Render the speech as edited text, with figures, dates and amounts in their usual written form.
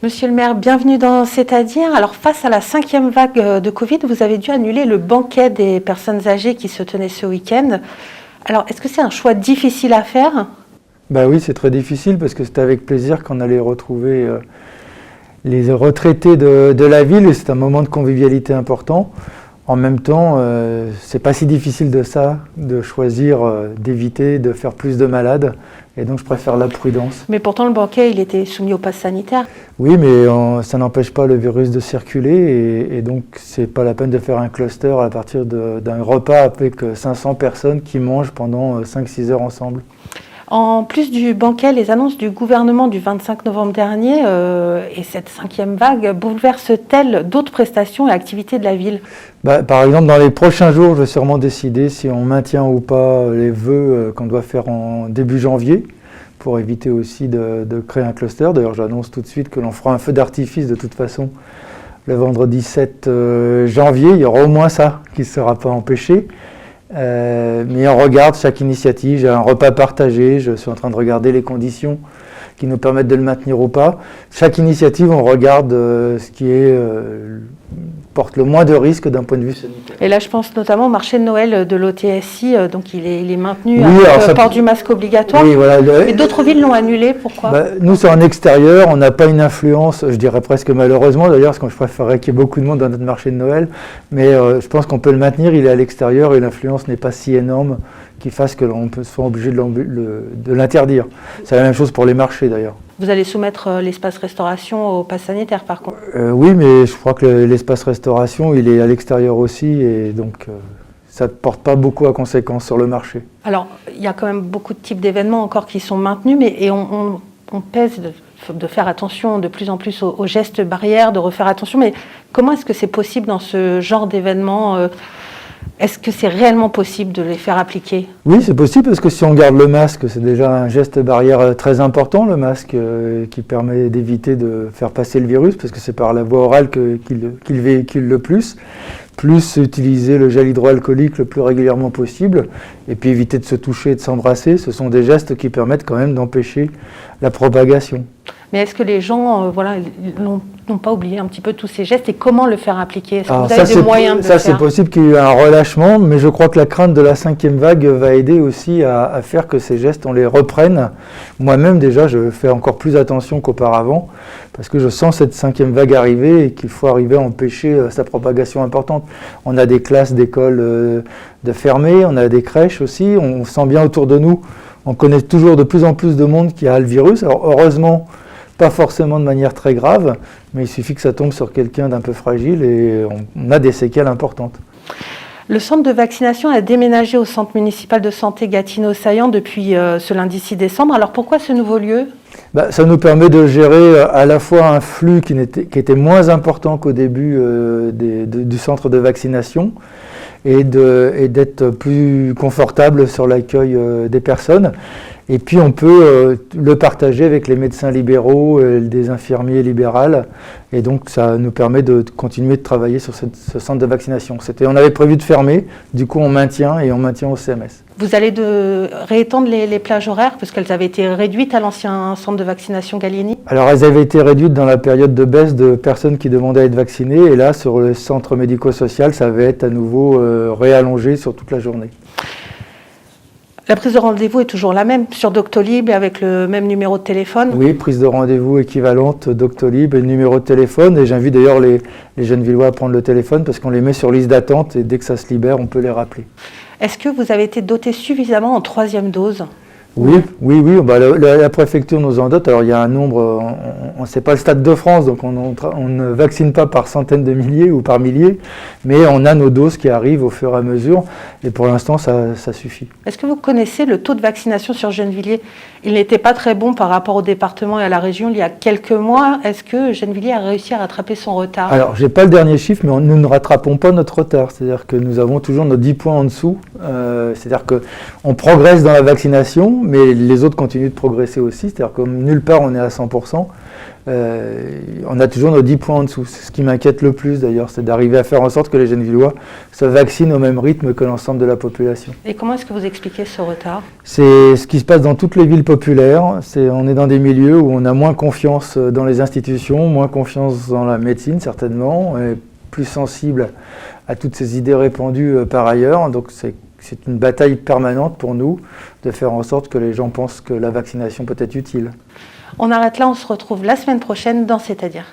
Monsieur le maire, bienvenue dans C'est-à-dire. Alors, face à la 5e vague de Covid, vous avez dû annuler le banquet des personnes âgées qui se tenait ce week-end. Alors, est-ce que c'est un choix difficile à faire ? Bah oui, c'est très difficile parce que c'était avec plaisir qu'on allait retrouver les retraités de la ville et c'est un moment de convivialité important. En même temps, c'est pas si difficile de choisir d'éviter de faire plus de malades et donc je préfère la prudence. Mais pourtant, le banquet, il était soumis au pass sanitaire. Oui, mais ça n'empêche pas le virus de circuler et donc c'est pas la peine de faire un cluster à partir d'un repas avec 500 personnes qui mangent pendant 5-6 heures ensemble. En plus du banquet, les annonces du gouvernement du 25 novembre dernier et cette 5e vague bouleversent-elles d'autres prestations et activités de la ville ? Par exemple, dans les prochains jours, je vais sûrement décider si on maintient ou pas les vœux qu'on doit faire en début janvier pour éviter aussi de créer un cluster. D'ailleurs, j'annonce tout de suite que l'on fera un feu d'artifice de toute façon le vendredi 7 janvier. Il y aura au moins ça qui ne sera pas empêché. Mais on regarde chaque initiative, j'ai un repas partagé, je suis en train de regarder les conditions qui nous permettent de le maintenir ou pas. Chaque initiative, on regarde ce qui porte le moins de risques d'un point de vue sanitaire. Et là, je pense notamment au marché de Noël de l'OTSI, donc il est maintenu oui, avec le port du masque obligatoire. Oui, voilà. Mais d'autres villes l'ont annulé, pourquoi ? Nous, c'est en extérieur, on n'a pas une influence, je dirais presque malheureusement d'ailleurs, parce que je préférerais qu'il y ait beaucoup de monde dans notre marché de Noël, mais je pense qu'on peut le maintenir, il est à l'extérieur et l'influence n'est pas si énorme qu'il fasse que l'on soit obligé de l'interdire. C'est la même chose pour les marchés d'ailleurs. Vous allez soumettre l'espace restauration au pass sanitaire par contre ? Oui, mais je crois que l'espace restauration, il est à l'extérieur aussi et donc ça ne porte pas beaucoup à conséquence sur le marché. Alors, il y a quand même beaucoup de types d'événements encore qui sont maintenus, et on pèse de faire attention de plus en plus aux gestes barrières, de refaire attention, mais comment est-ce que c'est possible dans ce genre d'événements ? Est-ce que c'est réellement possible de les faire appliquer ? Oui, c'est possible parce que si on garde le masque, c'est déjà un geste barrière très important, le masque, qui permet d'éviter de faire passer le virus, parce que c'est par la voie orale qu'il véhicule le plus. Plus utiliser le gel hydroalcoolique le plus régulièrement possible, et puis éviter de se toucher et de s'embrasser, ce sont des gestes qui permettent quand même d'empêcher la propagation. Mais est-ce que les gens n'ont pas oublié un petit peu tous ces gestes et comment le faire appliquer ? Est-ce que vous avez des moyens de le faire ? Ça, c'est possible qu'il y ait un relâchement, mais je crois que la crainte de la 5e vague va aider aussi à faire que ces gestes, on les reprenne. Moi-même, déjà, je fais encore plus attention qu'auparavant, parce que je sens cette 5e vague arriver et qu'il faut arriver à empêcher sa propagation importante. On a des classes d'écoles de fermées, on a des crèches aussi, on sent bien autour de nous, on connaît toujours de plus en plus de monde qui a le virus. Alors heureusement, pas forcément de manière très grave, mais il suffit que ça tombe sur quelqu'un d'un peu fragile et on a des séquelles importantes. Le centre de vaccination a déménagé au centre municipal de santé Gatineau-Saillant depuis ce lundi 6 décembre. Alors pourquoi ce nouveau lieu ? Ça nous permet de gérer à la fois un flux qui était moins important qu'au début du centre de vaccination et d'être plus confortable sur l'accueil des personnes. Et puis on peut le partager avec les médecins libéraux, des infirmiers libérales, et donc ça nous permet de continuer de travailler sur ce centre de vaccination. On avait prévu de fermer, du coup on maintient au CMS. Vous allez réétendre les plages horaires parce qu'elles avaient été réduites à l'ancien centre de vaccination Gallieni ? Alors elles avaient été réduites dans la période de baisse de personnes qui demandaient à être vaccinées, et là sur le centre médico-social, ça va être à nouveau réallongé sur toute la journée. La prise de rendez-vous est toujours la même sur Doctolib avec le même numéro de téléphone ? Oui, prise de rendez-vous équivalente Doctolib et numéro de téléphone. Et j'invite d'ailleurs les jeunes Villois à prendre le téléphone parce qu'on les met sur liste d'attente et dès que ça se libère, on peut les rappeler. Est-ce que vous avez été doté suffisamment en 3e dose ? Oui. La préfecture nous en dote. Alors il y a un nombre, on ne sait pas le stade de France, donc on ne vaccine pas par centaines de milliers ou par milliers, mais on a nos doses qui arrivent au fur et à mesure, et pour l'instant ça suffit. Est-ce que vous connaissez le taux de vaccination sur Gennevilliers ? Il n'était pas très bon par rapport au département et à la région il y a quelques mois. Est-ce que Gennevilliers a réussi à rattraper son retard ? Alors je n'ai pas le dernier chiffre, mais nous ne rattrapons pas notre retard, c'est-à-dire que nous avons toujours nos 10 points en dessous, c'est-à-dire qu'on progresse dans la vaccination. mais les autres continuent de progresser aussi. C'est-à-dire que nulle part on est à 100%. On a toujours nos 10 points en dessous. C'est ce qui m'inquiète le plus d'ailleurs, c'est d'arriver à faire en sorte que les Gennevillois se vaccinent au même rythme que l'ensemble de la population. Et comment est-ce que vous expliquez ce retard? C'est ce qui se passe dans toutes les villes populaires. On est dans des milieux où on a moins confiance dans les institutions, moins confiance dans la médecine certainement, et plus sensible à toutes ces idées répandues par ailleurs. Donc c'est une bataille permanente pour nous de faire en sorte que les gens pensent que la vaccination peut être utile. On arrête là, on se retrouve la semaine prochaine dans C'est-à-dire.